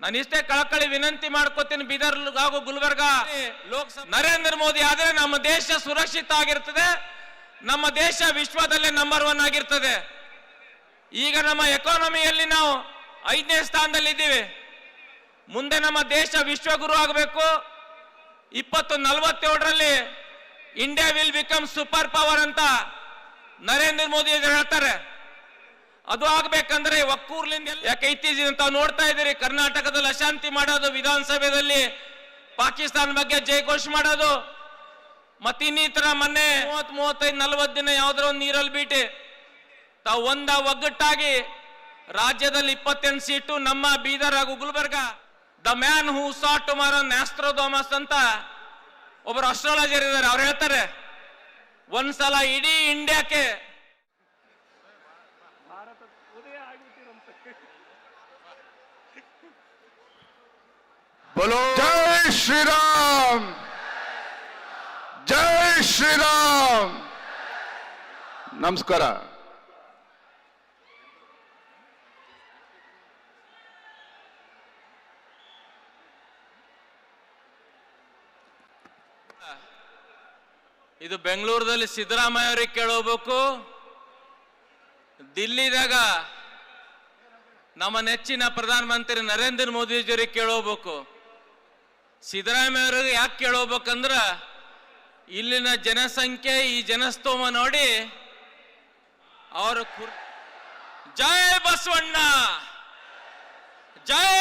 ನಾನು ಇಷ್ಟೇ ಕಳಕಳಿ ವಿನಂತಿ ಮಾಡ್ಕೋತೀನಿ, ಬೀದರ್ ಹಾಗೂ ಗುಲ್ಬರ್ಗ ಲೋಕಸಭೆ ನರೇಂದ್ರ ಮೋದಿ ಆದ್ರೆ ನಮ್ಮ ದೇಶ ಸುರಕ್ಷಿತ ಆಗಿರ್ತದೆ, ನಮ್ಮ ದೇಶ ವಿಶ್ವದಲ್ಲೇ ನಂಬರ್ 1 ಆಗಿರ್ತದೆ. ಈಗ ನಮ್ಮ ಎಕಾನಮಿಯಲ್ಲಿ ನಾವು 5ನೇ ಸ್ಥಾನದಲ್ಲಿ ಇದ್ದೀವಿ. ಮುಂದೆ ನಮ್ಮ ದೇಶ ವಿಶ್ವಗುರು ಆಗಬೇಕು. 2047ರಲ್ಲಿ India will become super power ಅಂತ ನರೇಂದ್ರ ಮೋದಿ ಹೇಳ್ತಾರೆ. ಅದು ಆಗ್ಬೇಕಂದ್ರೆ ಒಕ್ಕೂರ್ಲಿಂದ, ಯಾಕೆ ಇತ್ತೀಚಿನ ತಾವು ನೋಡ್ತಾ ಇದ್ದೀರಿ ಕರ್ನಾಟಕದಲ್ಲಿ ಅಶಾಂತಿ ಮಾಡೋದು, ವಿಧಾನಸಭೆಯಲ್ಲಿ ಪಾಕಿಸ್ತಾನ ಬಗ್ಗೆ ಜಯಘೋಷ ಮಾಡೋದು, ಮತ್ತಿನ್ನಿತರ ಮೊನ್ನೆ 30-35-40 ದಿನ ಯಾವ್ದಾರ ಒಂದು ನೀರಲ್ಲಿ ಬಿಟ್ಟು ತಾವು ಒಗ್ಗಟ್ಟಾಗಿ ರಾಜ್ಯದಲ್ಲಿ 28 ಸೀಟು ನಮ್ಮ ಬೀದರ್ ಹಾಗೂ Gulbarga. The man who saw tomorrow ನ್ಯಾಸ್ಟ್ರೋಡಾಮಸ್ ಅಂತ ಒಬ್ಬರು ಅಸ್ಟ್ರಾಲಜರ್ ಇದ್ದಾರೆ. ಅವ್ರು ಹೇಳ್ತಾರೆ ಒಂದ್ಸಲ ಇಡೀ ಇಂಡಿಯಾಕ್ಕೆ बोलो जय श्री राम, जय श्री राम. ನಮಸ್ಕಾರ. ಇದು ಬೆಂಗಳೂರಲ್ಲಿ ಸಿದ್ದರಾಮಯ್ಯ ಅವರಿಗೆ ಕೇಳೋಬೇಕು, ದಿಲ್ಲಿದಾಗ ನಮ್ಮ ನೆಚ್ಚಿನ ಪ್ರಧಾನಮಂತ್ರಿ ನರೇಂದ್ರ ಮೋದಿಜಿಯವರಿಗೆ ಕೇಳೋಬೇಕು. ಸಿದ್ದರಾಮಯ್ಯ ಅವರಿಗೆ ಯಾಕೆ ಕೇಳೋಬೇಕಂದ್ರ ಇಲ್ಲಿನ ಜನಸಂಖ್ಯೆ, ಈ ಜನಸ್ತೋಮ ನೋಡಿ ಅವರು ಜೈ ಬಸವಣ್ಣ, ಜೈ